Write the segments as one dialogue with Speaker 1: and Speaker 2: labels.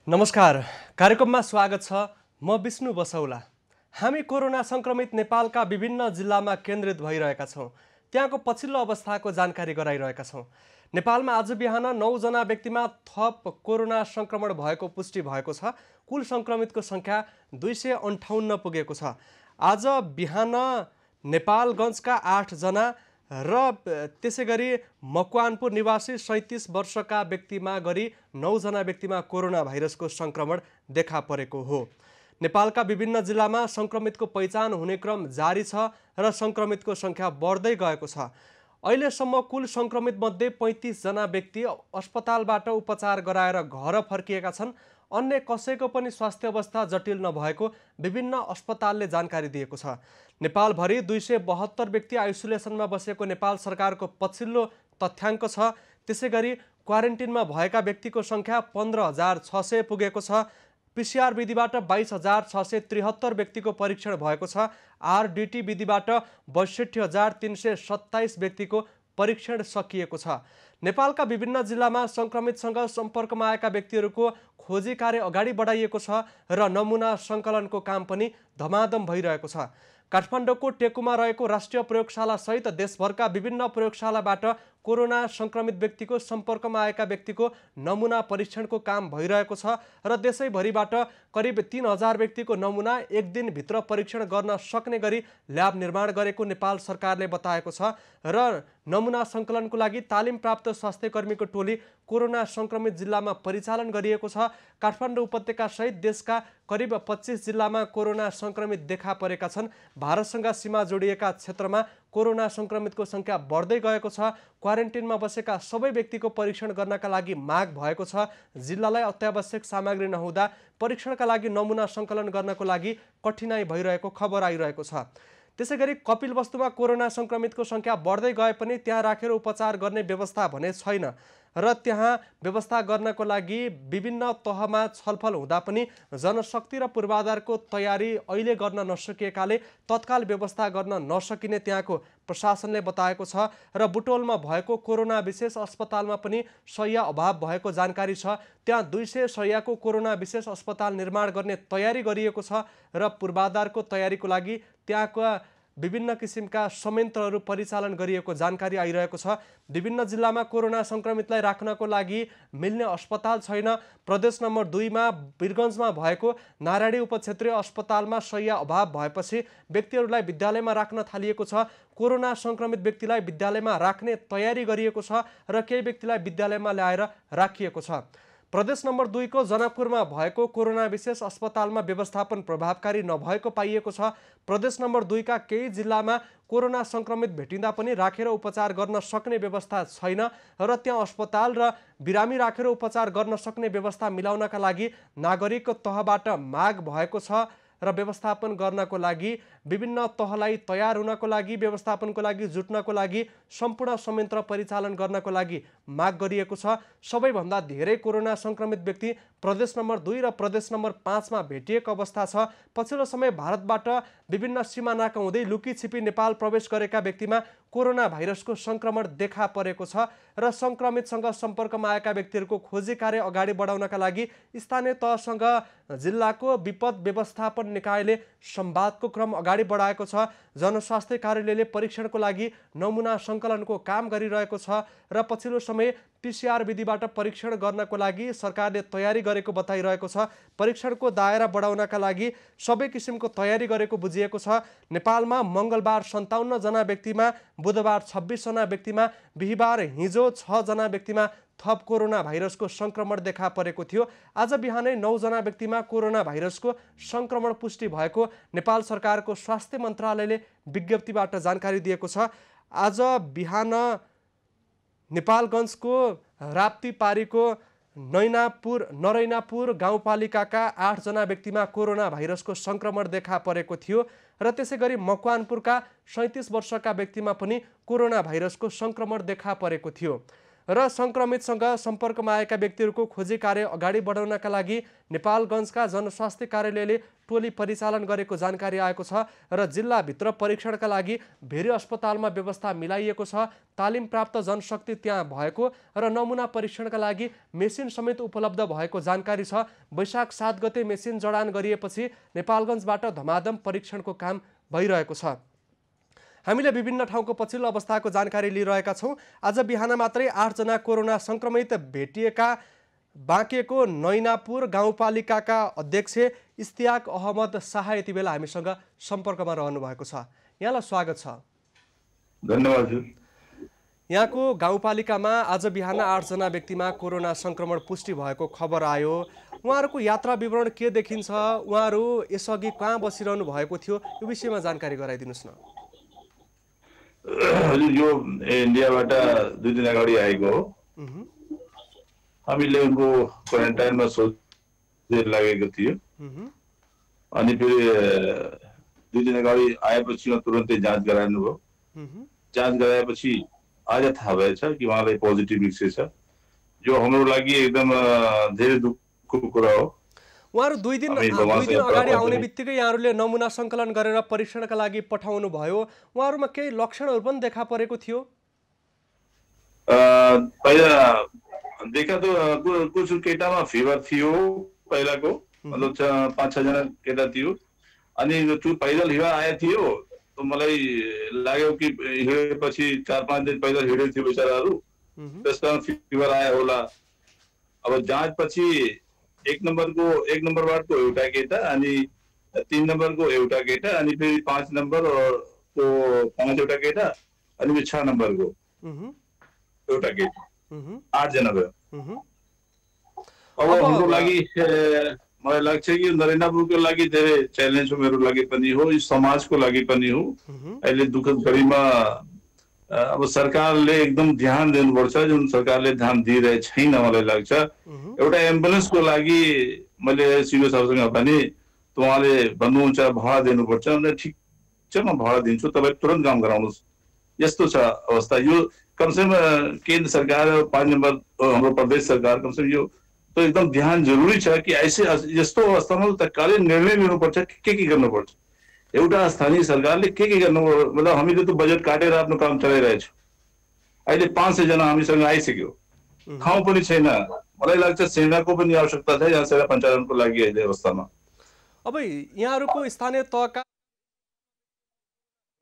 Speaker 1: नमस्कार, कार्यक्रममा स्वागत छ। म विष्णु बसौला। हामी कोरोना संक्रमित नेपालका विभिन्न जिल्लामा केन्द्रित भइरहेका छौँ। त्यहाँको पछिल्लो अवस्थाको जानकारी गराइरहेका छौँ। नेपालमा आज बिहान 9 जना व्यक्तिमा थप कोरोना संक्रमण भएको पुष्टि भएको छ। कुल संक्रमितको संख्या 258 पुगेको छ। आज बिहान नेपालगञ्जका 8 जना र त्यसैगरी मकवानपुर निवासी 37 वर्षका व्यक्तिमा गरी 9 जना व्यक्तिमा कोरोना भाइरसको संक्रमण देखा परेको हो। नेपालका विभिन्न जिल्लामा संक्रमितको पहिचान हुने क्रम जारी छ र संक्रमितको संख्या बढ्दै गएको छ। अहिलेसम्म कुल संक्रमित मध्ये 35 जना व्यक्ति अस्पतालबाट उपचार गराएर घर फर्किएका छन्। अन्य कसैको पनि स्वास्थ्य अवस्था जटिल नभएको विभिन्न अस्पतालले जानकारी दिएको छ। नेपालभरि 272 व्यक्ति आइसोलेसनमा बसेको नेपाल सरकारको पछिल्लो तथ्याङ्क छ। त्यसैगरी क्वारेन्टिनमा भएका व्यक्तिको संख्या 15,600 पुगेको छ। पीसीआर विधिबाट 22,673 व्यक्तिको परीक्षण भएको छ। आरडीटी विधिबाट 62,327 व्यक्तिको परीक्षण सकिएको छ। नेपालका विभिन्न जिल्लामा संक्रमितसँग सम्पर्कमा आएका व्यक्तिहरूको खोजी कार्य अगाडि बढाइएको छ र नमुना सङ्कलनको काम पनि धमाधम भइरहेको छ। काठमाडौँको टेकुमा रहेको राष्ट्रिय प्रयोगशाला सहित देशभरका विभिन्न प्रयोगशालाबाट कोरोना संक्रमित व्यक्तिको सम्पर्कमा आएका व्यक्तिको नमुना परीक्षणको काम भइरहेको छ र देशैभरिबाट करिब 3,000 व्यक्तिको नमुना एक दिनभित्र परीक्षण गर्न सक्ने गरी ल्याब निर्माण गरेको नेपाल सरकारले बताएको छ र नमुना सङ्कलनको लागि तालिम प्राप्त स्वास्थ्यकर्मीको टोली कोरोना संक्रमित जिल्लामा परिचालन गरिएको छ। काठमाडौँ उपत्यका सहित देशका करिब 25 जिल्लामा कोरोना संक्रमित देखा परेका छन्। भारतसँग सीमा जोडिएका क्षेत्रमा कोरोना संक्रमितको संख्या बढ्दै गएको छ। क्वारेन्टिनमा बसेका सबै व्यक्तिको परीक्षण गर्नका लागि माग भएको छ। जिल्लालाई अत्यावश्यक सामग्री नहुँदा परीक्षणका लागि नमुना सङ्कलन गर्नको लागि कठिनाई भइरहेको खबर आइरहेको छ। त्यसैगरी कपिलवस्तुमा कोरोना संक्रमितको संख्या बढ्दै गए पनि त्यहाँ राखेर उपचार गर्ने व्यवस्था भने छैन र त्यहाँ व्यवस्था गर्नको लागि विभिन्न तहमा छलफल हुँदा पनि जनशक्ति र पूर्वाधारको तयारी अहिले गर्न नसकिएकाले तत्काल व्यवस्था गर्न नसकिने त्यहाँको प्रशासनले बताएको छ र बुटोलमा भएको कोरोना विशेष अस्पतालमा पनि शय्या अभाव भएको जानकारी छ। त्यहाँ 200 शय्याको कोरोना विशेष अस्पताल निर्माण गर्ने तयारी गरिएको छ र पूर्वाधारको तयारीको लागि त्यहाँका विभिन्न किसिमका संयन्त्रहरू परिचालन गरिएको जानकारी आइरहेको छ। विभिन्न जिल्लामा कोरोना संक्रमितलाई राख्नको लागि मिल्ने अस्पताल छैन। प्रदेश नम्बर 2 मा वीरगञ्जमा भएको नारायणी उपक्षेत्रीय अस्पतालमा शय्या अभाव भएपछि व्यक्तिहरूलाई विद्यालयमा राख्न थालिएको छ। कोरोना संक्रमित व्यक्तिलाई विद्यालयमा राख्ने तयारी गरिएको छ र केही व्यक्तिलाई विद्यालयमा ल्याएर राखिएको छ। प्रदेश नम्बर 2 को जनकपुरमा भएको कोरोना विशेष अस्पतालमा व्यवस्थापन प्रभावकारी नभएको पाइएको छ। प्रदेश नम्बर 2 का केही जिल्लामा कोरोना संक्रमित भेटिँदा पनि राखेर उपचार गर्न सक्ने व्यवस्था छैन र त्यहाँ अस्पताल र बिरामी राखेर उपचार गर्न सक्ने व्यवस्था मिलाउनका लागि नागरिक तहबाट माग भएको छ र व्यवस्थापन गर्नको लागि विभिन्न तहलाई तयार हुनको लागि व्यवस्थापनको लागि जुट्नको लागि सम्पूर्ण संयन्त्र परिचालन गर्नको लागि माग गरिएको छ। सबैभन्दा धेरै कोरोना संक्रमित व्यक्ति प्रदेश नम्बर 2 र प्रदेश नम्बर 5 मा भेटिएको अवस्था छ। पछिल्लो समय भारतबाट विभिन्न सीमानाका हुँदै लुकीछिपी नेपाल प्रवेश गरेका व्यक्तिमा कोरोना भाइरसको संक्रमण देखा परेको छ र संक्रमितसँग सम्पर्कमा आएका व्यक्तिहरूको खोजी कार्य अगाडि बढाउनका लागि स्थानीय तहसँग जिल्लाको विपद व्यवस्थापन निकायले संवादको क्रम अगाडि बढाएको छ। जनस्वास्थ्य कार्यालयले परीक्षणको लागि नमुना सङ्कलनको काम गरिरहेको छ र पछिल्लो समय पीसीआर विधिबाट परीक्षण गर्नको लागि सरकारले तयारी गरेको बताइरहेको छ। परीक्षणको दायरा बढाउनका लागि सबै किसिमको तयारी गरेको बुझिएको छ। नेपालमा मङ्गलबार 57 जना व्यक्तिमा, बुधबार 26 जना व्यक्तिमा, बिहिबार हिजो 6 जना व्यक्तिमा थप कोरोना भाइरसको संक्रमण देखा परेको थियो। आज बिहानै 9 जना व्यक्तिमा कोरोना भाइरसको संक्रमण पुष्टि भएको नेपाल सरकारको स्वास्थ्य मन्त्रालयले विज्ञप्तिबाट जानकारी दिएको छ। आज बिहान नेपालगञ्जको राप्तीपारीको नरैनापुर गाउँपालिकाका 8 जना व्यक्तिमा कोरोना भाइरसको संक्रमण देखा परेको थियो र त्यसैगरी मकवानपुरका 37 वर्षका व्यक्तिमा पनि कोरोना भाइरसको संक्रमण देखा परेको थियो। र सङ्क्रमितसँग सम्पर्कमा आएका व्यक्तिहरूको खोजी कार्य अगाडि बढाउनका लागि नेपालगञ्जका जनस्वास्थ्य कार्यालयले टोली परिचालन गरेको जानकारी आएको छ र जिल्लाभित्र परीक्षणका लागि भेरी अस्पतालमा व्यवस्था मिलाइएको छ। तालिम प्राप्त जनशक्ति त्यहाँ भएको र नमुना परीक्षणका लागि मेसिन समेत उपलब्ध भएको जानकारी छ। वैशाख 7 गते मेसिन जडान गरिएपछि नेपालगञ्जबाट धमाधम परीक्षणको काम भइरहेको छ। हामीले विभिन्न ठाउँको पछिल्लो अवस्थाको जानकारी लिइरहेका छौँ। आज बिहान मात्रै 8 जना कोरोना सङ्क्रमित भेटिएका बाँकेको नैनापुर गाउँपालिकाका अध्यक्ष इस्तियाक अहमद शाह यति बेला हामीसँग सम्पर्कमा रहनु भएको छ। यहाँलाई स्वागत छ।
Speaker 2: धन्यवाद।
Speaker 1: यहाँको गाउँपालिकामा आज बिहान 8 जना व्यक्तिमा कोरोना सङ्क्रमण पुष्टि भएको खबर आयो। उहाँहरूको यात्रा विवरण के देखिन्छ, उहाँहरू यसअघि कहाँ बसिरहनु भएको थियो, यो विषयमा जानकारी गराइदिनुहोस् न।
Speaker 2: हजुर, यो इन्डियाबाट 2 दिन अगाडि आएको हो। हामीले उनको क्वारेन्टाइनमा सोचेर लागेको थियो अनि फेरि 2 दिन अगाडि आएपछि तुरन्तै जाँच गराउनु भयो। जाँच गराएपछि आज थाहा भएछ कि उहाँलाई पोजिटिभ निस्केछ, जो हाम्रो लागि एकदम धेरै दुःखको कुरा हो।
Speaker 1: उहाँहरू 2 दिन अगाडि आउने बित्तिकै यहाँहरूले नमुना सङ्कलन गरेर परीक्षणका लागि पठाउनु भयो। उहाँहरूमा केही लक्षणहरू पनि देखा परेको थियो?
Speaker 2: पहिला देखा त कुछ केटामा फिभर थियो पहिलाको, मतलब 5-6 जना केटा थियो। अनि त्यो पैदल हिँडेर आएको थियो, त मलाई लाग्यो कि हिँडेपछि 4-5 दिन पैदल हिँडेको थियो बेचाराहरू, त्यस कारण फिभर आयो होला। अब जाँच पछि 1 नम्बर वार्डको एउटा केटा अनि 3 नम्बरको एउटा केटा अनि फेरि 5 नम्बरको 5वटा केटा अनि 6 नम्बरको एउटा केटा, 8 जना भयो। अब हाम्रो लागि मलाई लाग्छ कि नरेन्द्रपुरको लागि धेरै च्यालेन्ज हो, मेरो लागि पनि हो, यो समाजको लागि पनि हो। अहिले दुःखद घडीमा अब सरकारले एकदम ध्यान दिनुपर्छ, जुन सरकारले ध्यान दिइरहेको छैन मलाई लाग्छ। एउटा एम्बुलेन्सको लागि मैले सिडिओ साहबसँग भने उहाँले भन्नुहुन्छ भाडा दिनुपर्छ, अनि ठिक छ म भाडा दिन्छु, तपाईँ तुरन्त काम गराउनुहोस्। यस्तो छ अवस्था। यो कमसेकम केन्द्र सरकार 5 नम्बर हाम्रो प्रदेश सरकार कमसेकम यो तो एकदम ध्यान जरुरी छ कि ऐसे यस्तो अवस्थामा तत्कालीन निर्णय लिनुपर्छ, के गर्नुपर्छ। एउटा स्थानीय सरकारले के गर्नु, मतलब हामीले त बजेट काटेर आफ्नो काम चलाइरहेछौँ। अहिले 500 जना हामीसँग आइसक्यो, ठाउँ पनि छैन। मलाई लाग्छ सेनाको पनि आवश्यकता छ यहाँ सेना सञ्चालनको लागि अहिले अवस्थामा।
Speaker 1: अब यहाँहरूको स्थानीय तहका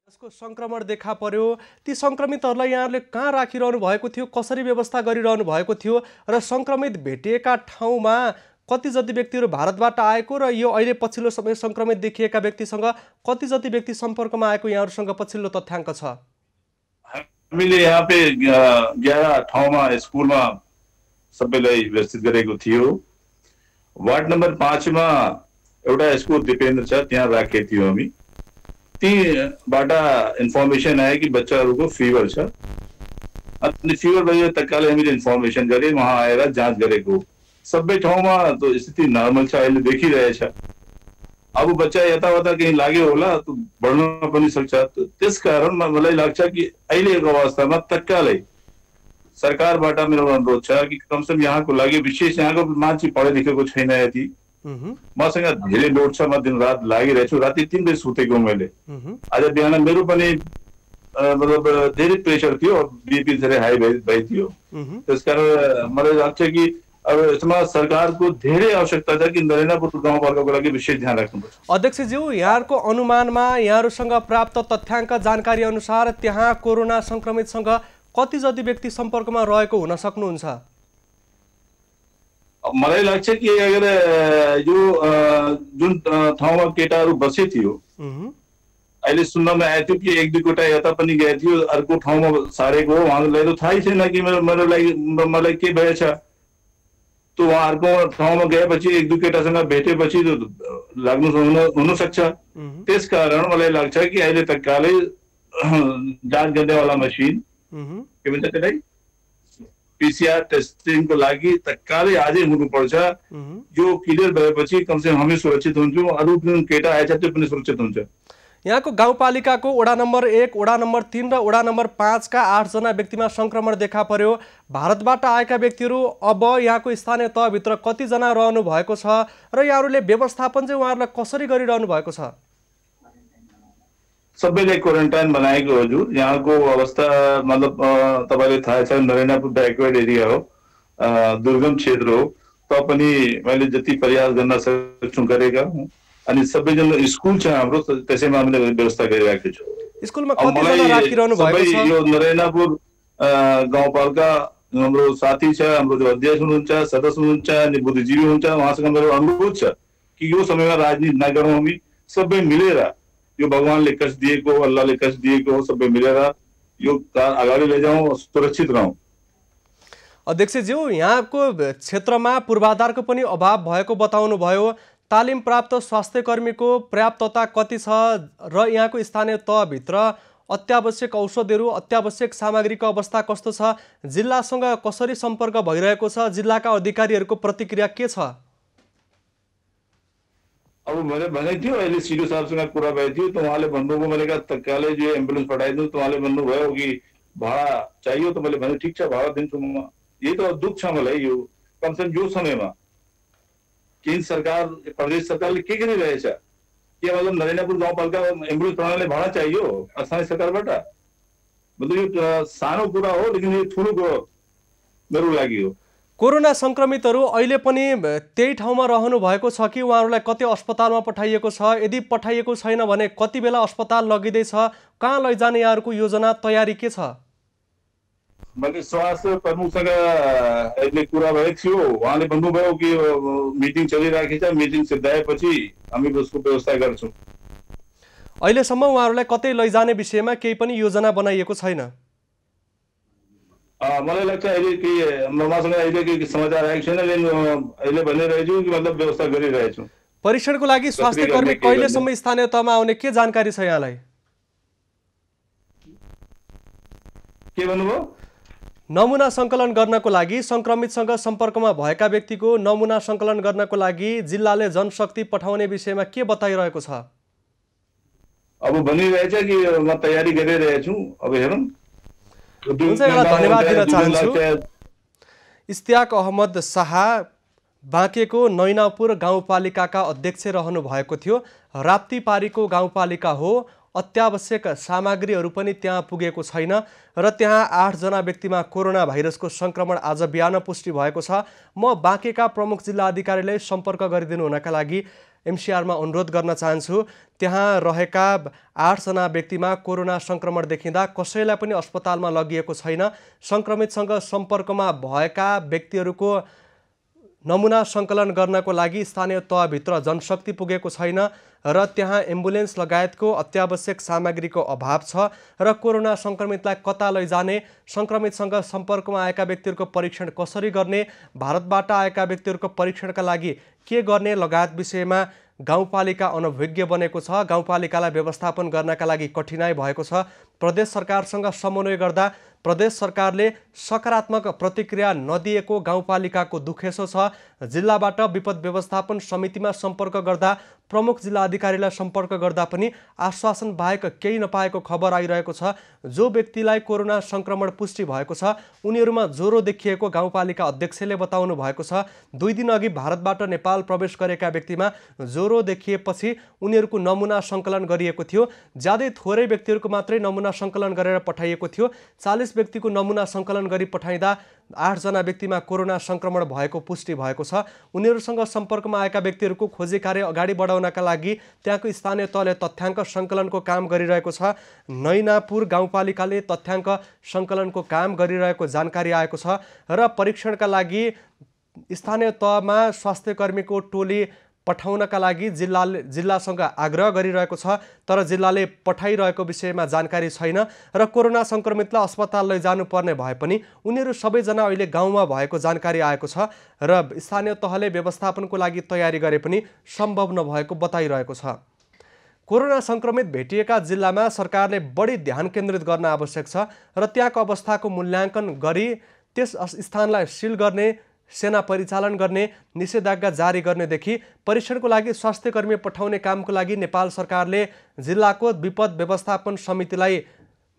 Speaker 1: यसको संक्रमण देखा पर्यो, ती संक्रमितहरूलाई यहाँहरूले कहाँ राखिरहनु भएको थियो, कसरी व्यवस्था गरिरहनु भएको थियो र संक्रमित भेटिएका ठाउँमा कति जति व्यक्तिहरू भारतबाट आएको र यो अहिले पछिल्लो समय संक्रमित देखिएका व्यक्तिसँग कति जति व्यक्ति सम्पर्कमा आएको यहाँहरूसँग पछिल्लो तथ्याङ्क छ?
Speaker 2: हामीले यहाँ पे 11 ठाउँमा स्कुलमा सबैलाई व्यवस्थित गरेको थियो। वार्ड नम्बर 5 मा एउटा स्कुल दिपेन्द्र छ, त्यहाँ राखेको थियो हामी। तीबाट इन्फर्मेसन आयो कि बच्चाहरूको फिभर छ, अनि फिभर भयो तत्कालै हामीले इन्फर्मेसन गरे, वहाँ आएर जाँच गरेको। सबै ठाउँमा तो स्थिति नर्मल छ, अहिले देखिरहेछ। अब बच्चा यताउता कहीँ लाग्यो होला त बढ्न पनि सक्छ। त्यस कारण मलाई लाग्छ कि अहिलेको अवस्थामा तत्कालै सरकारबाट मेरो अनुरोध छ कि कमसेकम यहाँको लागि विशेष यहाँको मान्छे पढे लेखेको छैन यति। मसँग धेरै लोड छ, म दिन रात लागिरहेछु, राति 3 बजे सुतेको मैले। आज बिहान मेरो पनि मतलब धेरै प्रेसर थियो, बीपी धेरै हाई भइदियो। त्यसकारण मलाई लाग्छ कि अब यसमा सरकारको धेरै आवश्यकता छ कि नरेन्द्रपुर गाउँपालिकाको लागि विशेष ध्यान राख्नुपर्छ।
Speaker 1: अध्यक्षज्यू, यहाँहरूको अनुमानमा यहाँहरूसँग प्राप्त तथ्याङ्क जानकारी अनुसार त्यहाँ कोरोना संक्रमितसँग कति जति व्यक्ति सम्पर्कमा रहेको हुन सक्नुहुन्छ?
Speaker 2: मलाई लाग्छ कि अगर यो जुन ठाउँमा केटाहरू बसे थियो, अहिले सुन्नमा आएको थियो कि 1-2 कोटा यता पनि गएको थियो, अर्को ठाउँमा सारेको हो। उहाँलाई त थाहै छैन कि मलाई के भएछ। तो उहाँहरूको ठाउँमा गएपछि 1-2 केटासँग भेटेपछि लाग्नु हुन सक्छ। त्यसकारण मलाई लाग्छ कि अहिले तत्कालै जाँच गर्नेवाला मसिन के भन्छ त्यसलाई पीसीआर टेस्टिङको लागि तत्कालै आजै हुनुपर्छ। यो क्लियर भएपछि कमसेकम हामी सुरक्षित हुन्छौँ, अरू जुन केटा आएछ त्यो पनि सुरक्षित हुन्छ।
Speaker 1: यहाँको गाउँपालिकाको वडा नम्बर 1, वडा नम्बर 3 र वडा नम्बर 5 का 8 जना व्यक्तिमा संक्रमण देखा पर्यो। भारतबाट आएका व्यक्तिहरू अब यहाँको स्थानीय तहभित्र कतिजना रहनु भएको छ र यहाँहरूले व्यवस्थापन चाहिँ उहाँहरूलाई कसरी गरिरहनु भएको छ?
Speaker 2: सबैलाई क्वारेन्टाइन बनाएको हजुर। यहाँको अवस्था मतलब तपाईँले थाहा छ नरेनापुर ब्याकवर्ड एरिया हो, दुर्गम क्षेत्र हो। पनि मैले जति प्रयास गर्न सक्छु गरेका हुँ। अनि सबैजना स्कुल छ हाम्रो, त्यसैमा हामीले व्यवस्था गरिराखेको छु।
Speaker 1: स्कुलमा कतिजना राखिरहनु भएको छ?
Speaker 2: यो नरेनापुर गाउँपालिका हाम्रो साथी छ, हाम्रो जो अध्यक्ष हुनुहुन्छ, सदस्य हुनुहुन्छ अनि बुद्धिजीवी हुनुहुन्छ, उहाँसँग मेरो अनुरोध छ कि यो समयमा राजनीति नगरौँ। हामी सबै मिलेर, यो भगवानले कष्ट दिएको, अल्लाहले कष्ट दिएको, सबै मिलेर यो अगाडि लैजाउँ, सुरक्षित रहौँ।
Speaker 1: अध्यक्षज्यू, यहाँको क्षेत्रमा पूर्वाधारको पनि अभाव भएको बताउनु भयो। तालिम प्राप्त स्वास्थ्य कर्मीको पर्याप्तता कति छ र यहाँको स्थानीय तहभित्र अत्यावश्यक औषधहरू, अत्यावश्यक सामग्रीको अवस्था कस्तो छ? जिल्लासँग कसरी सम्पर्क भइरहेको छ? जिल्लाका अधिकारीहरूको प्रतिक्रिया के छ?
Speaker 2: अब मैले भनेको थियो, अहिले सिडिओ साहबसँग कुरा भएको थियो, त उहाँले भन्नुभयो, मैले कहा तत्कालै जो एम्बुलेन्स पठाइदिनु। त उहाँले भन्नुभयो कि भाडा चाहियो। त मैले भने ठिक छ, भाडा दिन्छु म। यही त दुःख छ मलाई, यो कमसेकम यो समयमा केन्द्र सरकार, प्रदेश सरकारले के गरिरहेछ? के मतलब नरेनापुर गाउँपालिका एम्बुलेन्स प्रणालीलाई भाडा चाहियो स्थानीय सरकारबाट? मतलब यो सानो कुरा हो, लेकिन यो ठुलो कुरो मेरो लागि हो।
Speaker 1: कोरोना संक्रमितहरू अहिले पनि त्यही ठाउँमा रहनु भएको छ कि उहाँहरूलाई कतै अस्पतालमा पठाइएको छ? यदि पठाइएको छैन भने कति बेला अस्पताल लगिँदैछ? कहाँ लैजाने यहाँहरूको योजना तयारी के छ?
Speaker 2: मैले स्वास्थ्य प्रमुखसँग अहिले कुरा भएको थियो। उहाँले भन्नुभयो कि मिटिङ चलिरहेको छ, मिटिङ सिद्धाएपछि हामी उसको व्यवस्था गर्छौँ।
Speaker 1: अहिलेसम्म उहाँहरूलाई कतै लैजाने विषयमा केही पनि योजना बनाइएको छैन?
Speaker 2: मलाई लाग्छ अहिले कि मसँग अहिले केही समाचार आएको छैन, लेकिन अहिले भनिरहेछु कि मतलब व्यवस्था गरिरहेछु।
Speaker 1: परीक्षणको लागि स्वास्थ्य कर्मी कहिलेसम्म स्थानीय तहमा आउने के जानकारी छ यहाँलाई?
Speaker 2: के भन्नुभयो?
Speaker 1: नमुना सङ्कलन गर्नको लागि संक्रमितसँग सम्पर्कमा भएका व्यक्तिको नमुना सङ्कलन गर्नको लागि जिल्लाले जनशक्ति पठाउने विषयमा के बताइरहेको छ?
Speaker 2: अब भनिरहेछ कि म तयारी गरिरहेछु। अब हेरौँ।
Speaker 1: हुन्छ, यहाँलाई धन्यवाद दिन चाहन्छु। इस्तियाक अहमद शाह बाँकेको नैनापुर गाउँपालिकाका अध्यक्ष रहनु भएको थियो। राप्तीपारीको गाउँपालिका हो। अत्यावश्यक सामग्रीहरू पनि त्यहाँ पुगेको छैन र त्यहाँ 8 जना व्यक्तिमा कोरोना भाइरसको संक्रमण आज बिहान पुष्टि भएको छ। म बाँकेका प्रमुख जिल्ला अधिकारीलाई सम्पर्क गरिदिनु हुनका लागि एमसीआरमा अनुरोध गर्न चाहन्छु। त्यहाँ रहेका 8 जना व्यक्तिमा कोरोना संक्रमण देखिँदा कसैलाई पनि अस्पतालमा लगिएको छैन। संक्रमितसँग सम्पर्कमा भएका व्यक्तिहरूको नमुना सङ्कलन गर्नको लागि स्थानीय तहभित्र जनशक्ति पुगेको छैन र त्यहाँ एम्बुलेन्स लगायतको अत्यावश्यक सामग्रीको अभाव छ र कोरोना संक्रमितलाई कता लैजाने, संक्रमितसँग सम्पर्कमा आएका व्यक्तिहरूको परीक्षण कसरी गर्ने, भारतबाट आएका व्यक्तिहरूको परीक्षणका लागि के गर्ने लगायत विषयमा गाउँपालिका अनभिज्ञ बनेको छ। गाउँपालिकालाई व्यवस्थापन गर्नका लागि कठिनाइ भएको छ। प्रदेश सरकारसँग समन्वय गर्दा प्रदेश सरकारले सकारात्मक प्रतिक्रिया नदिएको गाउँपालिकाको दुखेसो छ। जिल्लाबाट विपद व्यवस्थापन समितिमा सम्पर्क गर्दा, प्रमुख जिल्ला अधिकारीलाई सम्पर्क गर्दा पनि आश्वासन बाहेक केही नपाएको खबर आइरहेको छ। जो व्यक्तिलाई कोरोना संक्रमण पुष्टि भएको छ उनीहरूमा ज्वरो देखिएको गाउँपालिका अध्यक्षले बताउनु भएको छ। 2 दिन अघि भारतबाट नेपाल प्रवेश गरेका व्यक्तिमा ज्वरो देखिएपछि उनीहरूको नमुना सङ्कलन गरिएको थियो। ज्यादै थोरै व्यक्तिहरूको मात्रै नमुना सङ्कलन गरेर पठाइएको थियो। 40 व्यक्तिको नमुना सङ्कलन गरी पठाइँदा 8 जना व्यक्तिमा कोरोना संक्रमण भएको पुष्टि भएको छ। उनीहरूसँग सम्पर्कमा आएका व्यक्तिहरूको खोजी कार्य अगाडि बढाउनका लागि त्यहाँको स्थानीय तहले तथ्याङ्क सङ्कलनको काम गरिरहेको छ। नैनापुर गाउँपालिकाले तथ्याङ्क सङ्कलनको काम गरिरहेको जानकारी आएको छ र परीक्षणका लागि स्थानीय तहमा स्वास्थ्य कर्मीको टोली पठाउनका लागि जिल्लासँग आग्रह गरिरहेको छ, तर जिल्लाले पठाइरहेको विषयमा जानकारी छैन र कोरोना संक्रमितलाई अस्पताल लैजानुपर्ने भए पनि उनीहरू सबैजना अहिले गाउँमा भएको जानकारी आएको छ र स्थानीय तहले व्यवस्थापनको लागि तयारी गरे पनि सम्भव नभएको बताइरहेको छ। कोरोना संक्रमित भेटिएका जिल्लामा सरकारले बढी ध्यान केन्द्रित गर्न आवश्यक छ र त्यहाँको अवस्थाको मूल्याङ्कन गरी त्यस स्थानलाई सिल गर्ने सेना परिचालन गर्ने निषेधाज्ञा जारी गर्नेदेखि परीक्षणको लागि स्वास्थ्यकर्मी पठाउने कामको लागि नेपाल सरकारले जिल्लाको विपद व्यवस्थापन समितिलाई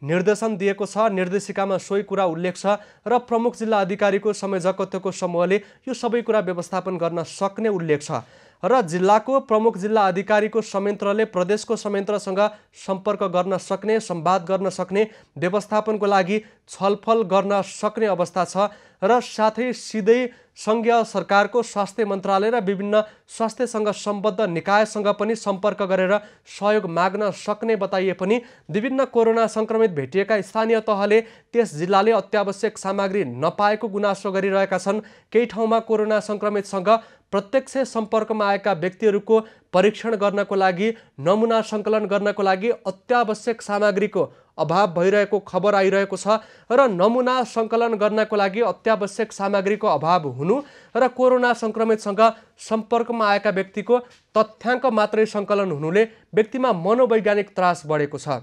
Speaker 1: निर्देशन दिएको छ। निर्देशिकामा सोही कुरा उल्लेख छ र प्रमुख जिल्ला अधिकारीको संयोजकत्वको समूहले यो सबै कुरा व्यवस्थापन गर्न सक्ने उल्लेख छ र जिल्लाको प्रमुख जिल्ला अधिकारीको संयन्त्रले प्रदेशको संयन्त्रसँग सम्पर्क गर्न सक्ने, संवाद गर्न सक्ने, व्यवस्थापनको लागि छलफल गर्न सक्ने अवस्था छ र साथै सिधै सङ्घीय सरकारको स्वास्थ्य मन्त्रालय र विभिन्न स्वास्थ्यसँग सम्बद्ध निकायसँग पनि सम्पर्क गरेर सहयोग माग्न सक्ने बताइए पनि विभिन्न कोरोना सङ्क्रमित भेटिएका स्थानीय तहले त्यस जिल्लाले अत्यावश्यक सामग्री नपाएको गुनासो गरिरहेका छन्। केही ठाउँमा कोरोना सङ्क्रमितसँग प्रत्यक्ष सम्पर्कमा आएका व्यक्तिहरूको परीक्षण गर्नको लागि, नमुना सङ्कलन गर्नको लागि अत्यावश्यक सामग्रीको अभाव भइरहेको खबर आइरहेको छ र नमुना सङ्कलन गर्नको लागि अत्यावश्यक सामग्रीको अभाव हुनु र कोरोना सङ्क्रमितसँग सम्पर्कमा आएका व्यक्तिको तथ्याङ्क मात्रै सङ्कलन हुनुले व्यक्तिमा मनोवैज्ञानिक त्रास बढेको छ।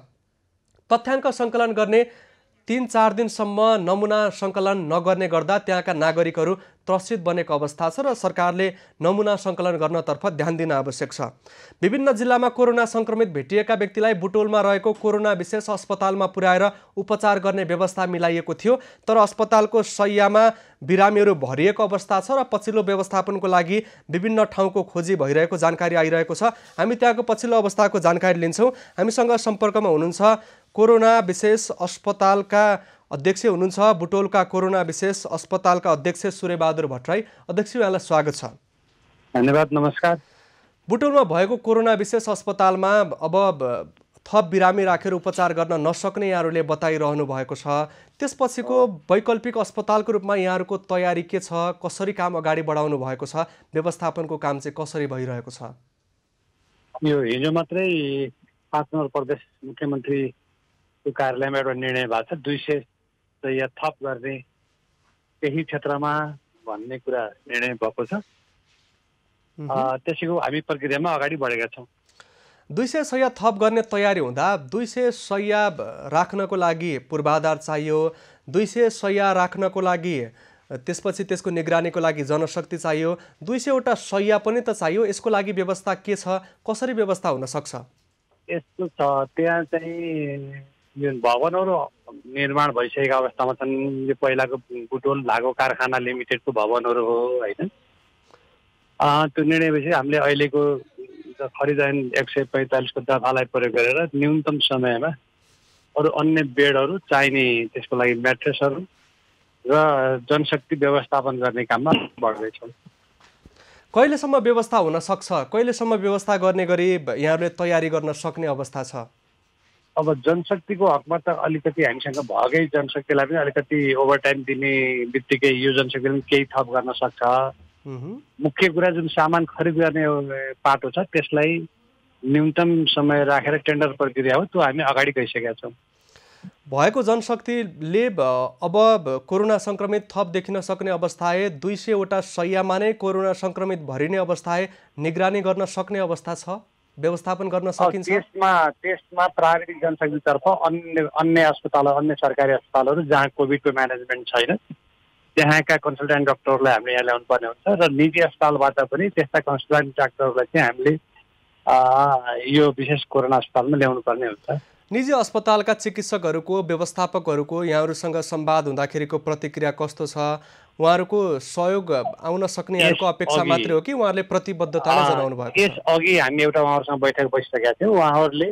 Speaker 1: तथ्याङ्क सङ्कलन गर्ने 3-4 दिनसम्म नमुना सङ्कलन नगर्ने गर्दा त्यहाँका नागरिकहरू त्रसित बनेको अवस्था छ र सरकारले नमुना सङ्कलन गर्नतर्फ ध्यान दिन आवश्यक छ। विभिन्न जिल्लामा कोरोना सङ्क्रमित भेटिएका व्यक्तिलाई बुटोलमा रहेको कोरोना विशेष अस्पतालमा पुर्याएर उपचार गर्ने व्यवस्था मिलाइएको थियो, तर अस्पतालको शय्यामा बिरामीहरू भरिएको अवस्था छ र पछिल्लो व्यवस्थापनको लागि विभिन्न ठाउँको खोजी भइरहेको जानकारी आइरहेको छ। हामी त्यहाँको पछिल्लो अवस्थाको जानकारी लिन्छौँ। हामीसँग सम्पर्कमा हुनुहुन्छ कोरोना विशेष अस्पतालका अध्यक्ष हुनुहुन्छ, बुटोलका कोरोना विशेष अस्पतालका अध्यक्ष सूर्यबहादुर भट्टराई। अध्यक्ष, यहाँलाई स्वागत छ।
Speaker 3: धन्यवाद, नमस्कार।
Speaker 1: बुटोलमा भएको कोरोना विशेष अस्पतालमा अब थप बिरामी राखेर उपचार गर्न नसक्ने यहाँहरूले बताइरहनु भएको छ। त्यसपछिको वैकल्पिक अस्पतालको रूपमा यहाँहरूको तयारी के छ? कसरी काम अगाडि बढाउनु भएको छ? व्यवस्थापनको काम चाहिँ कसरी भइरहेको छ?
Speaker 3: यो हिजो मात्रै 5 नम्बर प्रदेश मुख्यमन्त्रीको कार्यालयमा एउटा निर्णय भएको छ, 200 शय्या थप गर्ने केही क्षेत्रमा भन्ने कुरा निर्णय भएको छ। त्यसैको हामी प्रक्रियामा अगाडि बढेका छौँ।
Speaker 1: 200 शय्या थप गर्ने तयारी हुँदा 200 शय्या राख्नको लागि पूर्वाधार चाहियो, 200 शय्या राख्नको लागि त्यसपछि त्यसको निगरानीको लागि जनशक्ति चाहियो, 200वटा शय्या पनि त चाहियो। यसको लागि व्यवस्था के छ? कसरी व्यवस्था हुन सक्छ?
Speaker 3: यस्तो छ, त्यहाँ चाहिँ यो भवनहरू निर्माण भइसकेका अवस्थामा छन्। यो पहिलाको बुटोल धागो कारखाना लिमिटेडको भवनहरू हो होइन। त्यो निर्णय भएपछि हामीले अहिलेको खरिद ऐन 145 को दफालाई प्रयोग गरेर न्यूनतम समयमा अरू अन्य बेडहरू चाहिने, त्यसको लागि म्याट्रेसहरू र जनशक्ति व्यवस्थापन गर्ने काममा बढ्दैछौँ।
Speaker 1: कहिलेसम्म व्यवस्था हुन सक्छ? कहिलेसम्म व्यवस्था गर्ने गरी यहाँहरूले तयारी गर्न सक्ने अवस्था छ?
Speaker 3: अब जनशक्तिको हकमा त अलिकति हामीसँग भएकै जनशक्तिलाई पनि अलिकति ओभरटाइम दिने बित्तिकै यो जनशक्तिले पनि केही थप गर्न सक्छ। मुख्य कुरा जुन सामान खरिद गर्ने पाटो छ त्यसलाई न्यूनतम समय राखेर टेन्डर प्रक्रिया हो, त्यो हामी अगाडि गइसकेका छौँ।
Speaker 1: भएको जनशक्तिले अब कोरोना सङ्क्रमित थप देखिन सक्ने अवस्था आए, 200वटा शय्यामा नै कोरोना सङ्क्रमित भरिने अवस्था आए, निगरानी गर्न सक्ने अवस्था छ, व्यवस्थापन गर्न सकिन्छ?
Speaker 3: त्यसमा प्राविधिक जनशक्तितर्फ अन्य अस्पताल, अन्य सरकारी अस्पतालहरू जहाँ कोभिडको म्यानेजमेन्ट छैन त्यहाँका कन्सल्टेन्ट डक्टरलाई हामीले यहाँ ल्याउनु पर्ने हुन्छ र निजी अस्पतालबाट पनि त्यस्ता कन्सल्टेन्ट डाक्टरलाई चाहिँ हामीले यो विशेष कोरोना अस्पतालमा ल्याउनु पर्ने हुन्छ।
Speaker 1: निजी अस्पतालका चिकित्सकहरूको, व्यवस्थापकहरूको यहाँहरूसँग संवाद हुँदाखेरिको प्रतिक्रिया कस्तो छ? उहाँहरूको सहयोग आउन सक्ने यहाँको अपेक्षा मात्रै हो कि उहाँहरूले प्रतिबद्धतालाई जनाउनु भएको?
Speaker 3: यसअघि हामी एउटा उहाँहरूसँग बैठक बसिसकेका थियौँ। उहाँहरूले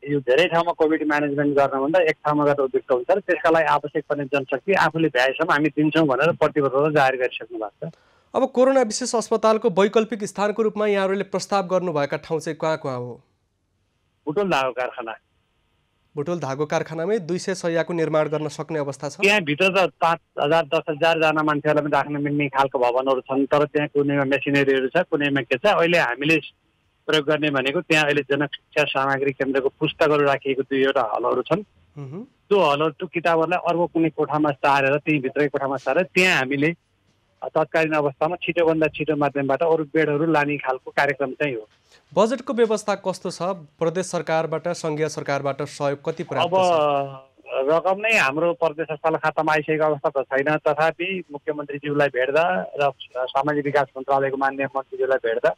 Speaker 3: यो धेरै ठाउँमा कोभिड म्यानेजमेन्ट गर्नुभन्दा एक ठाउँमा गरेर उपयुक्त हुन्छ र त्यसका लागि आवश्यक पर्ने जनशक्ति आफूले भ्याएसम्म हामी दिन्छौँ भनेर प्रतिबद्धता जाहेर गरिसक्नु भएको छ।
Speaker 1: अब कोरोना विशेष अस्पतालको वैकल्पिक स्थानको रूपमा यहाँहरूले प्रस्ताव गर्नुभएका ठाउँ चाहिँ कहाँ कहाँ हो?
Speaker 3: बुटोल धागो कारखाना।
Speaker 1: बुटोल धागो कारखानामै 200 शय्याको निर्माण गर्न सक्ने अवस्था छ।
Speaker 3: त्यहाँभित्र त 5,000 10,000 जना मान्छेहरूलाई पनि राख्न मिल्ने खालको भवनहरू छन्, तर त्यहाँ कुनैमा मेसिनरीहरू छ, कुनैमा के छ। अहिले हामीले प्रयोग गर्ने भनेको त्यहाँ अहिले जनशिक्षा सामग्री केन्द्रको पुस्तकहरू राखिएको 2वटा हलहरू छन्। त्यो हलहरू, त्यो किताबहरूलाई अर्को कुनै कोठामा सारेर, त्यही भित्रै कोठामा सारेर त्यहाँ हामीले तत्कालीन अवस्थामा छिटोभन्दा छिटो माध्यमबाट अरू बेडहरू लाने खालको कार्यक्रम चाहिँ हो।
Speaker 1: बजेटको व्यवस्था कस्तो छ? प्रदेश सरकारबाट, सङ्घीय सरकारबाट सहयोग कति पर्याप्त छ?
Speaker 3: अब रकम नै हाम्रो प्रदेश अस्पताल खातामा आइसकेको अवस्था त छैन। तथापि मुख्यमन्त्रीज्यूलाई भेट्दा र सामाजिक विकास मन्त्रालयको माननीय मन्त्रीज्यूलाई भेट्दा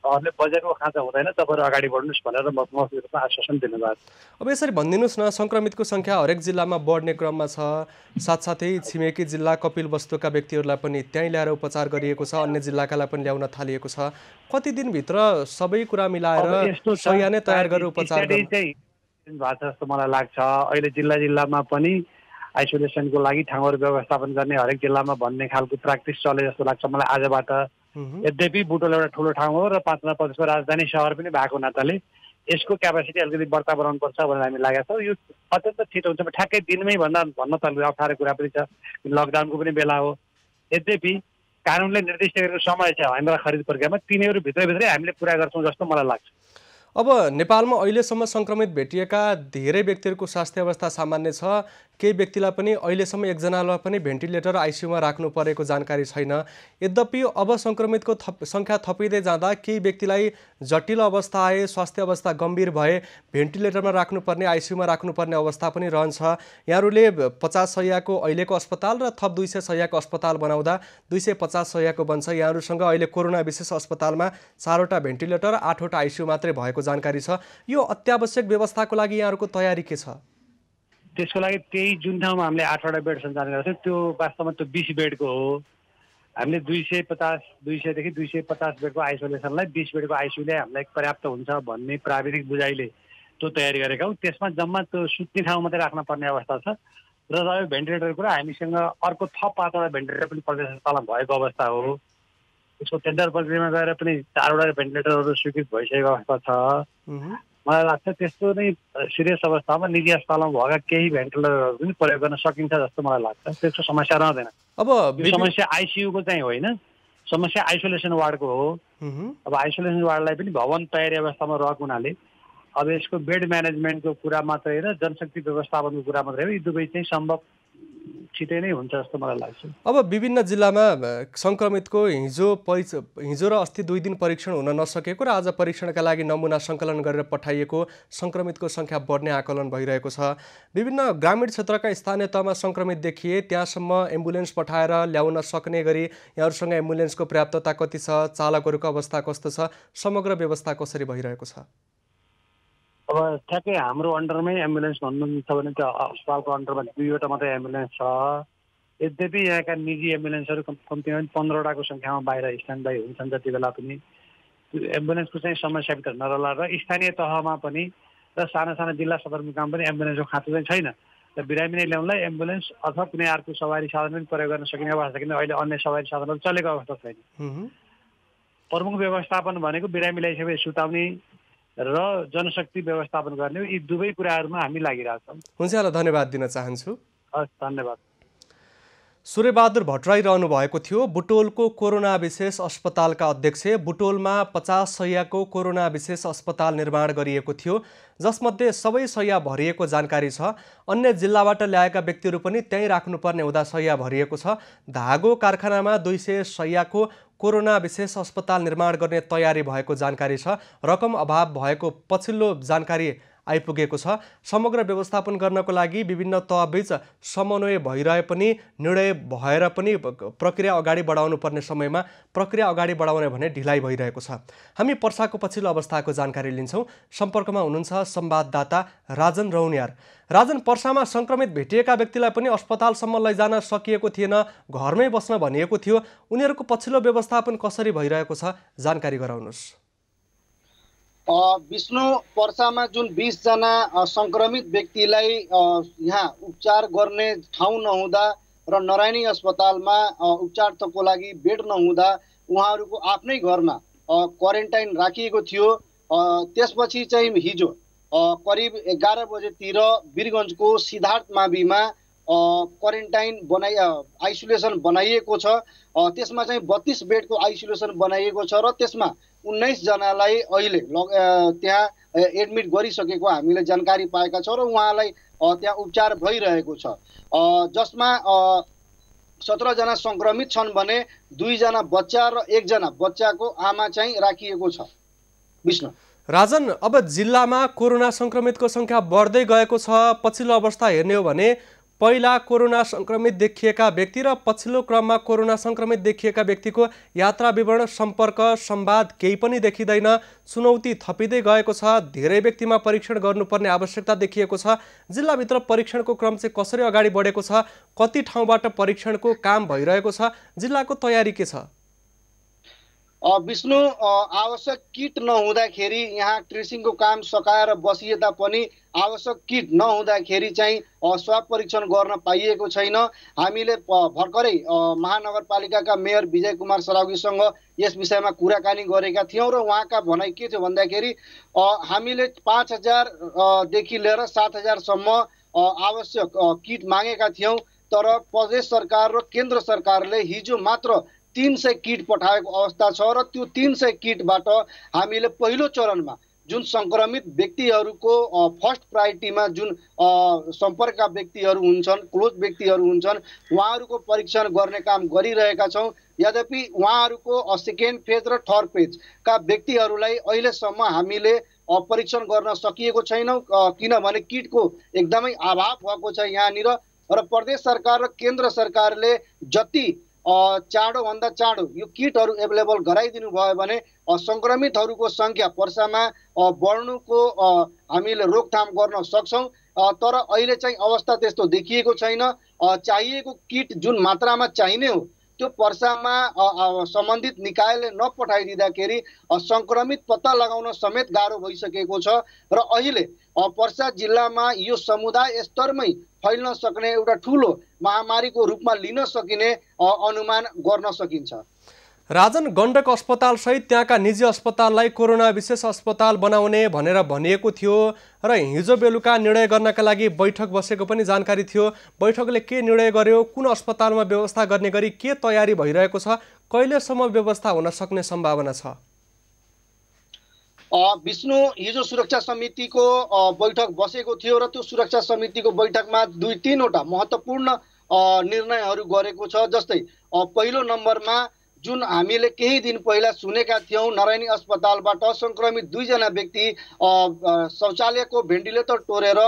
Speaker 3: उहाँहरूले बजेटको खाँचो हुँदैन, तपाईँहरू अगाडि बढ्नुहोस् भनेर मौखिक रूपमा आश्वासन दिनुभएको छ।
Speaker 1: अब यसरी भनिदिनुहोस् न, सङ्क्रमितको सङ्ख्या हरेक जिल्लामा बढ्ने क्रममा छ, साथसाथै छिमेकी जिल्ला कपिलवस्तुका व्यक्तिहरूलाई पनि त्यहीँ ल्याएर उपचार गरिएको छ, अन्य जिल्लाकालाई पनि ल्याउन थालिएको छ। कति दिनभित्र सबै कुरा मिलाएर सय नै तयार गरेर उपचार
Speaker 3: भएको छ जस्तो मलाई लाग्छ। अहिले जिल्ला जिल्लामा पनि आइसोलेसनको लागि ठाउँहरू व्यवस्थापन गर्ने हरेक जिल्लामा भन्ने खालको प्र्याक्टिस चले जस्तो लाग्छ मलाई आजबाट। यद्यपि बुटोल एउटा ठुलो ठाउँ हो र 5 प्रदेशको राजधानी सहर पनि भएको हुनाले यसको क्यापासिटी अलिकति बढ्ता बढाउनुपर्छ भनेर हामी लागेका छौँ। यो अत्यन्त छिटो हुन्छ, ठ्याक्कै दिनमै भन्न त अप्ठ्यारो कुरा पनि छ, लकडाउनको पनि बेला हो। यद्यपि कानुनले निर्दिष्ट गरेको समय छ हामीलाई खरिद प्रक्रियामा, तिनीहरू भित्रभित्रै हामीले पुरा गर्छौँ जस्तो मलाई लाग्छ।
Speaker 1: अब नेपालमा अहिलेसम्म सङ्क्रमित भेटिएका धेरै व्यक्तिहरूको स्वास्थ्य अवस्था सामान्य छ। केही व्यक्तिलाई पनि अहिलेसम्म एकजनालाई पनि भेन्टिलेटर आइसियुमा राख्नु परेको जानकारी छैन। यद्यपि अब सङ्क्रमितको सङ्ख्या थपिँदै जाँदा केही व्यक्तिलाई जटिल अवस्था आए, स्वास्थ्य अवस्था गम्भीर भए भेन्टिलेटरमा राख्नुपर्ने, आइसियुमा राख्नुपर्ने अवस्था पनि रहन्छ। यहाँहरूले 50 शय्याको अहिलेको अस्पताल र थप 200 शय्याको अस्पताल बनाउँदा 250 शय्याको बन्छ। यहाँहरूसँग अहिले कोरोना विशेष अस्पतालमा 4वटा भेन्टिलेटर, 8वटा आइसियु मात्रै भएको जानकारी छ। यो अत्यावश्यक व्यवस्थाको लागि यहाँहरूको तयारी के छ?
Speaker 3: त्यसको लागि त्यही जुन ठाउँमा हामीले 8वटा बेड सञ्चालन गरेको छौँ त्यो वास्तवमा त्यो 20 बेडको हो। हामीले 200देखि 250 बेडको आइसोलेसनलाई 20 बेडको आइसियुले हामीलाई पर्याप्त हुन्छ भन्ने प्राविधिक बुझाइले त्यो तयारी गरेका हौँ। त्यसमा जम्मा त्यो सुत्ने ठाउँ मात्रै राख्न पर्ने अवस्था छ। र अब भेन्टिलेटरको कुरा हामीसँग अर्को थप 5वटा भेन्टिलेटर पनि प्रदेश अस्पतालमा भएको अवस्था हो। यसको टेन्डर प्रक्रियामा गएर पनि 4वटा भेन्टिलेटरहरू स्वीकृत भइसकेको अवस्था छ। मलाई लाग्छ त्यस्तो नै सिरियस अवस्थामा निजी अस्पतालमा भएका केही भेन्टिलेटरहरू पनि प्रयोग गर्न सकिन्छ जस्तो मलाई लाग्छ। त्यसको समस्या रहँदैन।
Speaker 1: अब
Speaker 3: समस्या आइसियुको चाहिँ होइन, समस्या आइसोलेसन वार्डको हो। अब आइसोलेसन वार्डलाई पनि भवन तयारी अवस्थामा रहेको हुनाले अब यसको बेड म्यानेजमेन्टको कुरा मात्रै र जनशक्ति व्यवस्थापनको कुरा मात्रै हो, यी दुवै चाहिँ सम्भव छिटै नै हुन्छ जस्तो मलाई लाग्छ।
Speaker 1: अब विभिन्न जिल्लामा सङ्क्रमितको हिजो र अस्ति 2 दिन परीक्षण हुन नसकेको र आज परीक्षणका लागि नमुना सङ्कलन गरेर पठाइएको सङ्क्रमितको सङ्ख्या बढ्ने आकलन भइरहेको छ। विभिन्न ग्रामीण क्षेत्रका स्थानीय तहमा सङ्क्रमित देखिए त्यहाँसम्म एम्बुलेन्स पठाएर ल्याउन सक्ने गरी यहाँहरूसँग एम्बुलेन्सको पर्याप्तता कति छ, चालकहरूको अवस्था कस्तो छ, समग्र व्यवस्था कसरी भइरहेको छ?
Speaker 3: अब ठ्याक्कै हाम्रो अन्डरमै एम्बुलेन्स भन्नुहुन्छ भने त्यो अस्पतालको अन्डरमा 2वटा मात्रै एम्बुलेन्स छ। यद्यपि यहाँका निजी एम्बुलेन्सहरू कम्तीमा 15वटाको सङ्ख्यामा बाहिर स्ट्यान्ड बाई हुन्छन् जति बेला पनि। त्यो एम्बुलेन्सको चाहिँ समस्याभित्र नरहला र स्थानीय तहमा पनि र साना साना जिल्ला सदरमुकाम पनि एम्बुलेन्सको खाँचो चाहिँ छैन। र बिरामी ल्याउनलाई एम्बुलेन्स अथवा कुनै अर्को सवारी साधन पनि प्रयोग गर्न सकिने अवस्था, किन अहिले अन्य सवारी साधनहरू चलेको अवस्था छैन। प्रमुख व्यवस्थापन भनेको बिरामी ल्याइसकेपछि सुताउने र जनशक्ति व्यवस्थापन गर्ने, यी दुवै कुराहरूमा हामी लागिरहेछौँ।
Speaker 1: हुन्छ, यहाँलाई धन्यवाद दिन चाहन्छु।
Speaker 3: हस्, धन्यवाद।
Speaker 1: सूर्यबहादुर भट्टराई रहनु भएको थियो बुटोलको कोरोना विशेष अस्पतालका अध्यक्ष। बुटोलमा 50 शय्याको कोरोना विशेष अस्पताल निर्माण गरिएको थियो, जसमध्ये सबै शय्या भरिएको जानकारी छ। अन्य जिल्लाबाट ल्याएका व्यक्तिहरू पनि त्यहीँ राख्नुपर्ने हुँदा शय्या भरिएको छ। धागो कारखानामा 200 शय्याको कोरोना विशेष अस्पताल निर्माण गर्ने तयारी भएको जानकारी छ। रकम अभाव भएको पछिल्लो जानकारी आइपुगेको छ। समग्र व्यवस्थापन गर्नको लागि विभिन्न तहबीच समन्वय भइरहे पनि निर्णय भएर पनि प्रक्रिया अगाडि बढाउनु पर्ने समयमा प्रक्रिया अगाडि बढाउने भने ढिलाइ भइरहेको छ। हामी पर्साको पछिल्लो अवस्थाको जानकारी लिन्छौँ। सम्पर्कमा हुनुहुन्छ संवाददाता राजन रौनियार। राजन, पर्सामा सङ्क्रमित भेटिएका व्यक्तिलाई पनि अस्पतालसम्म लैजान सकिएको थिएन, घरमै बस्न भनिएको थियो। उनीहरूको पछिल्लो व्यवस्थापन कसरी भइरहेको छ, जानकारी गराउनुहोस्।
Speaker 4: विष्णु, पर्सामा जुन 20 जना सङ्क्रमित व्यक्तिलाई यहाँ उपचार गर्ने ठाउँ नहुँदा र नारायणी अस्पतालमा उपचारको लागि बेड नहुँदा उहाँहरूको आफ्नै घरमा क्वारेन्टाइन राखिएको थियो। त्यसपछि चाहिँ हिजो करिब 11 बजेतिर वीरगञ्जको सिद्धार्थ माविमा क्वारेन्टाइन आइसोलेसन बनाइएको छ। त्यसमा चाहिँ 32 बेडको आइसोलेसन बनाइएको छ र त्यसमा 19 जनालाई अहिले त्यहाँ एडमिट गरिसकेको हामीले जानकारी पाएका छौँ र उहाँलाई त्यहाँ उपचार भइरहेको छ, जसमा 17 जना सङ्क्रमित छन् भने 2 जना बच्चा र 1 जना बच्चाको आमा चाहिँ राखिएको छ। विष्णु,
Speaker 1: राजन, अब जिल्लामा कोरोना संक्रमितको संख्या बढ्दै गएको छ। पछिल्लो अवस्था हेर्ने हो भने पहिला कोरोना संक्रमित देखिएका व्यक्ति र पछिल्लो क्रममा कोरोना संक्रमित देखिएका व्यक्तिको यात्रा विवरण, सम्पर्क, संवाद केही पनि देखिँदैन। चुनौती थपिँदै गएको छ। धेरै व्यक्तिमा परीक्षण गर्नुपर्ने आवश्यकता देखिएको छ। जिल्लाभित्र परीक्षणको क्रम चाहिँ कसरी अगाडि बढेको छ? कति ठाउँबाट परीक्षणको काम भइरहेको छ? जिल्लाको तयारी के छ?
Speaker 4: विष्णु, आवश्यक किट नहुँदाखेरि यहाँ ट्रेसिङको काम सकाएर बसिए तापनि आवश्यक किट नहुँदाखेरि चाहिँ स्वाब परीक्षण गर्न पाइएको छैन। हामीले भर्खरै महानगरपालिकाका मेयर विजय कुमार सराउगीसँग यस विषयमा कुराकानी गरेका थियौँ र उहाँका भनाइ के थियो भन्दाखेरि हामीले 5000 देखि लिएर 7000 सम्म आवश्यक किट मागेका थियौँ, तर प्रदेश सरकार र केन्द्र सरकारले हिजो मात्र 300 किट पठाएको अवस्था छ र त्यो 300 किटबाट हामीले पहिलो चरणमा जुन संक्रमित व्यक्तिहरूको फर्स्ट प्रायोरिटीमा जुन सम्पर्कका व्यक्तिहरू हुन्छन्, क्लोज व्यक्तिहरू हुन्छन्, उहाँहरूको परीक्षण गर्ने काम गरिरहेका छौँ। यद्यपि उहाँहरूको सेकेन्ड फेज र थर्ड फेजका व्यक्तिहरूलाई अहिलेसम्म हामीले परीक्षण गर्न सकिएको छैनौँ, किनभने किटको एकदमै अभाव भएको छ यहाँनिर। र प्रदेश सरकार र केन्द्र सरकारले जति चाँडोभन्दा चाँडो यो किटहरू एभाइलेबल गराइदिनु भयो भने संक्रमितहरूको संख्या पर्सामा बढ्नुको हामीले रोकथाम गर्न सक्छौँ। तर अहिले चाहिँ अवस्था त्यस्तो देखिएको छैन। चाहिएको किट जुन मात्रामा चाहिने हो त्यो पर्सामा सम्बन्धित निकायले नपठाइदिँदाखेरि संक्रमित पत्ता लगाउन समेत गाह्रो भइसकेको छ र अहिले पर्सा जिल्लामा यो समुदाय स्तरमै फैल्न सक्ने एउटा ठुलो महामारीको रूपमा लिन सकिने अनुमान गर्न सकिन्छ।
Speaker 1: राजन, गण्डक अस्पताल सहित त्यहाँका निजी अस्पताललाई कोरोना विशेष अस्पताल बनाउने भनेर भनिएको थियो र हिजो बेलुका निर्णय गर्नका लागि बैठक बसेको पनि जानकारी थियो। बैठकले के निर्णय गर्यो? कुन अस्पतालमा व्यवस्था गर्ने गरी के तयारी भइरहेको छ? कहिलेसम्म व्यवस्था हुन सक्ने सम्भावना छ?
Speaker 4: विष्णु, हिजो सुरक्षा समितिको बैठक बसेको थियो र त्यो सुरक्षा समितिको बैठकमा 2-3 वटा महत्त्वपूर्ण निर्णयहरू गरेको छ। जस्तै पहिलो नम्बरमा जुन हामीले केही दिन पहिला सुनेका थियौँ, नारायणी अस्पतालबाट संक्रमित 2 जना व्यक्ति शौचालयको भेन्टिलेटर तोडेर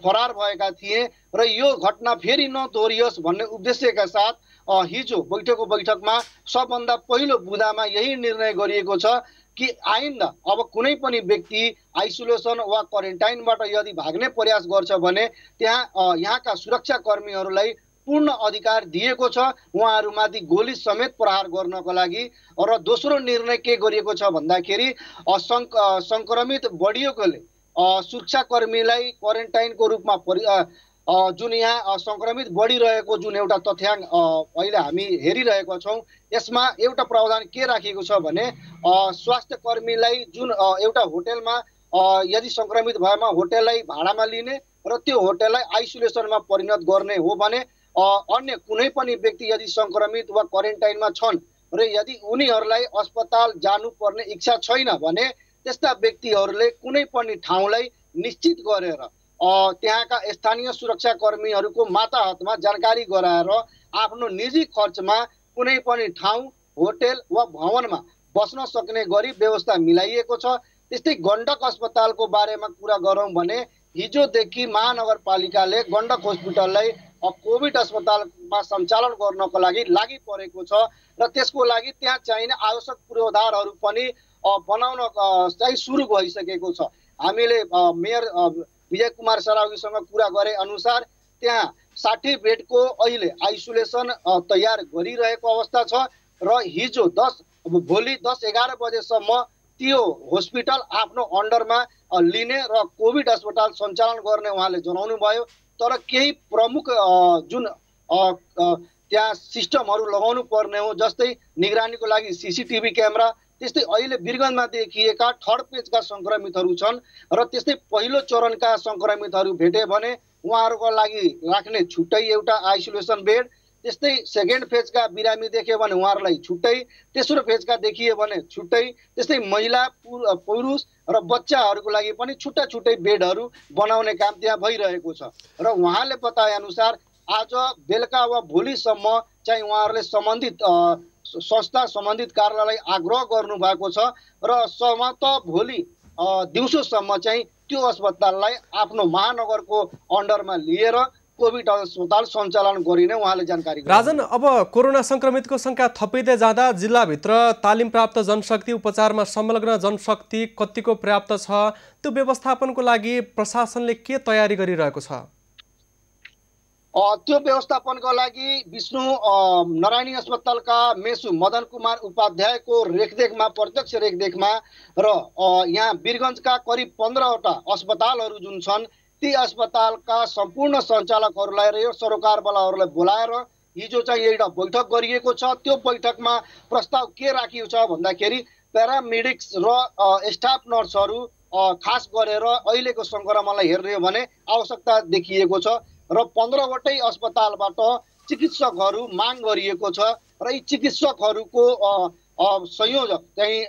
Speaker 4: फरार भएका थिए र यो घटना फेरि नदोहोरियोस् भन्ने उद्देश्यका साथ हिजो बैठकमा सबभन्दा पहिलो बुँदामा यही निर्णय गरिएको छ कि आइन्दा अब कुनै पनि व्यक्ति आइसोलेसन वा क्वारेन्टाइनबाट यदि भाग्ने प्रयास गर्छ भने त्यहाँ यहाँका सुरक्षा कर्मीहरूलाई पूर्ण अधिकार दिएको छ उहाँहरूमाथि गोली समेत प्रहार गर्नको लागि। र दोस्रो निर्णय के गरिएको छ भन्दाखेरि संक्रमित बढिएकोले सुरक्षाकर्मीलाई क्वारेन्टाइनको रूपमा जुन यहाँ संक्रमित बढिरहेको जुन एउटा तथ्याङ्क अहिले हामी हेरिरहेका छौँ, यसमा एउटा प्रावधान के राखिएको छ भने स्वास्थ्य कर्मीलाई जुन एउटा होटलमा यदि संक्रमित भएमा होटललाई भाडामा लिने र त्यो होटललाई आइसोलेसनमा परिणत गर्ने हो भने अन्य कुनै पनि व्यक्ति यदि संक्रमित वा क्वारेन्टाइनमा छन् र यदि उनीहरूलाई अस्पताल जानुपर्ने इच्छा छैन भने त्यस्ता व्यक्तिहरूले कुनै पनि ठाउँलाई निश्चित गरेर त्यहाँका स्थानीय सुरक्षा कर्मीहरूको माताहतमा जानकारी गराएर आफ्नो निजी खर्चमा कुनै पनि ठाउँ, होटल वा भवनमा बस्न सक्ने गरी व्यवस्था मिलाइएको छ। त्यस्तै गण्डक अस्पतालको बारेमा कुरा गरौँ भने हिजोदेखि महानगरपालिकाले गण्डक हस्पिटललाई कोभिड अस्पतालमा सञ्चालन गर्नको लागि लागि परेको छ र त्यसको लागि त्यहाँ चाहिने आवश्यक पूर्वाधारहरू पनि बनाउन चाहिँ सुरु भइसकेको छ। हामीले मेयर विजय कुमार सराउगीसँग कुरा गरे अनुसार त्यहाँ 60 बेडको अहिले आइसोलेसन तयार गरिरहेको अवस्था छ र हिजो भोलि 10-11 बजेसम्म त्यो हस्पिटल आफ्नो अन्डरमा लिने र कोभिड अस्पताल सञ्चालन गर्ने उहाँले जनाउनु भयो। तर केही प्रमुख जुन त्यहाँ सिस्टमहरू लगाउनु पर्ने हो, जस्तै निगरानीको लागि CCTV क्यामेरा, त्यस्तै अहिले वीरगन्जमा देखिएका थर्ड पेजका संक्रमितहरू छन् र त्यस्तै पहिलो चरणका संक्रमितहरू भेटे भने उहाँहरूको लागि राख्ने छुट्टै एउटा आइसोलेसन बेड, त्यस्तै सेकेन्ड फेजका बिरामी देख्यो भने उहाँहरूलाई छुट्टै, तेस्रो फेजका देखियो भने छुट्टै, त्यस्तै महिला, पुरुष र बच्चाहरूको लागि पनि छुट्टा छुट्टै बेडहरू बनाउने काम त्यहाँ भइरहेको छ। र उहाँले बताए अनुसार आज बेलुका वा भोलिसम्म चाहिँ उहाँहरूले सम्बन्धित संस्था, सम्बन्धित कार्यालय आग्रह गर्नु भएको छ र सम्भवतः भोलि दिउँसोसम्म चाहिँ त्यो अस्पताललाई आफ्नो महानगरको अन्डरमा लिएर कोभिड अस्पताल सञ्चालन गरिने उहाँले जानकारी गराउनु।
Speaker 1: राजन, अब कोरोना संक्रमितको संख्या थपिँदै जाँदा जिल्लाभित्र तालिम प्राप्त जनशक्ति, उपचारमा संलग्न जनशक्ति कतिको पर्याप्त छ, त्यो व्यवस्थापनको लागि प्रशासनले के तयारी गरिरहेको छ?
Speaker 4: त्यो व्यवस्थापनको लागि विष्णु नारायणी अस्पतालका मेसु मदन कुमार उपाध्यायको रेखदेखमा, प्रत्यक्ष रेखदेखमा र यहाँ वीरगञ्जका करिब 15वटा अस्पतालहरू जुन छन् ती अस्पतालका सम्पूर्ण सञ्चालकहरूलाई र सरोकारवालाहरूलाई बोलाएर हिजो चाहिँ एउटा बैठक गरिएको छ। त्यो बैठकमा प्रस्ताव के राखिएको छ भन्दाखेरि प्यारामेडिक्स र स्टाफ नर्सहरू खास गरेर अहिलेको सङ्क्रमणलाई हेर्ने हो भने आवश्यकता देखिएको छ र 15वटै अस्पतालबाट चिकित्सकहरू माग गरिएको छ र यी चिकित्सकहरूको संयोजक चाहिँ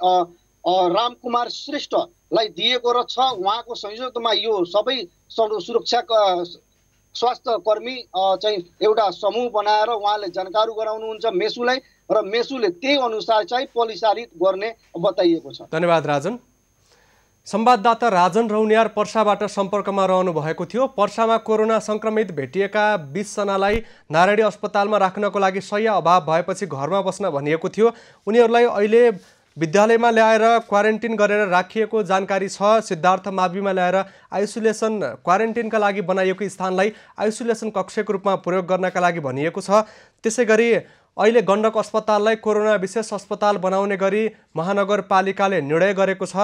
Speaker 4: रामकुमार श्रेष्ठलाई दिएको र छ। उहाँको संयोजकमा यो सबै सुरक्षा स्वास्थ्य कर्मी चाहिँ एउटा समूह बनाएर उहाँले जानकारी गराउनुहुन्छ मेसुलाई र मेसुले त्यही अनुसार चाहिँ परिचालित गर्ने बताइएको छ।
Speaker 1: धन्यवाद राजन। संवाददाता राजन रौनियार पर्साबाट सम्पर्कमा रहनु भएको थियो। पर्सामा कोरोना संक्रमित भेटिएका 20 जनालाई नारायणी अस्पतालमा राख्नको लागि शय्या अभाव भएपछि घरमा बस्न भनिएको थियो। उनीहरूलाई अहिले विद्यालयमा ल्याएर क्वारेन्टिन गरेर राखिएको जानकारी छ। सिद्धार्थ माविमा ल्याएर आइसोलेसन क्वारेन्टिनका लागि बनाइएको स्थानलाई आइसोलेसन कक्षको रूपमा प्रयोग गर्नका लागि भनिएको छ। त्यसैगरी अहिले गण्डक अस्पताललाई कोरोना विशेष अस्पताल बनाउने गरी महानगरपालिकाले निर्णय गरेको छ।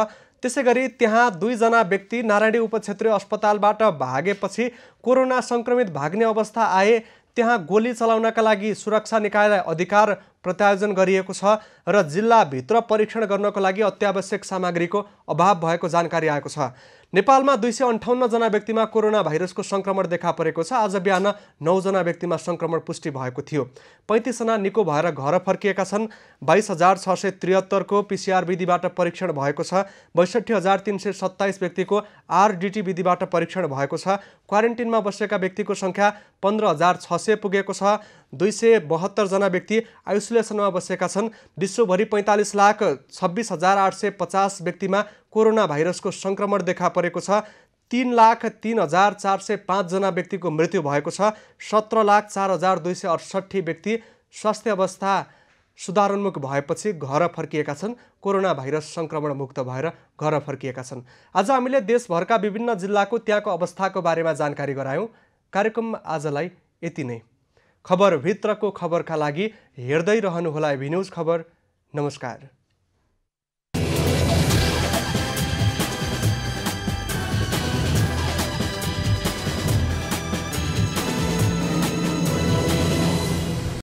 Speaker 1: त्यसैगरी त्यहाँ 2 जना व्यक्ति नारायणी उपक्षेत्रीय अस्पतालबाट भागेपछि कोरोना संक्रमित भाग्ने अवस्था आए। त्यहाँ गोली चलाउनका लागि सुरक्षा निकायलाई अधिकार प्रत्यायोजन गरिएको छ र जिल्लाभित्र परीक्षण गर्नको लागि अत्यावश्यक सामग्रीको अभाव भएको जानकारी आएको छ। नेपालमा 258 जना व्यक्तिमा कोरोना भाइरसको संक्रमण देखा परेको छ। आज बिहान 9 जना व्यक्तिमा संक्रमण पुष्टि भएको थियो। 35 जना निको भएर घर फर्किएका छन्। 22,673 को PCR विधिबाट परीक्षण भएको छ। 62,327 व्यक्तिको RDT विधिबाट परीक्षण भएको छ। क्वारेन्टिनमा बसेका व्यक्तिको संख्या 15,600 पुगेको छ। 272 जना व्यक्ति आइसोलेसनमा बसेका छन्। विश्वभरि 45,26,850 व्यक्तिमा कोरोना भाइरसको संक्रमण देखा परेको छ। 3,03,405 जना व्यक्तिको मृत्यु भएको छ। 17,04,268 व्यक्ति स्वास्थ्य अवस्था सुधारोन्मुख भएपछि घर फर्किएका छन्। कोरोना भाइरस संक्रमण मुक्त भएर घर फर्किएका छन्। आज हामीले देशभरका विभिन्न जिल्लाको त्यहाँको अवस्थाको बारेमा जानकारी गरायौँ। कार्यक्रम आजलाई यति नै। खबरभित्रको खबरका लागि हेर्दै रहनुहोला एभी न्यूज खबर। नमस्कार।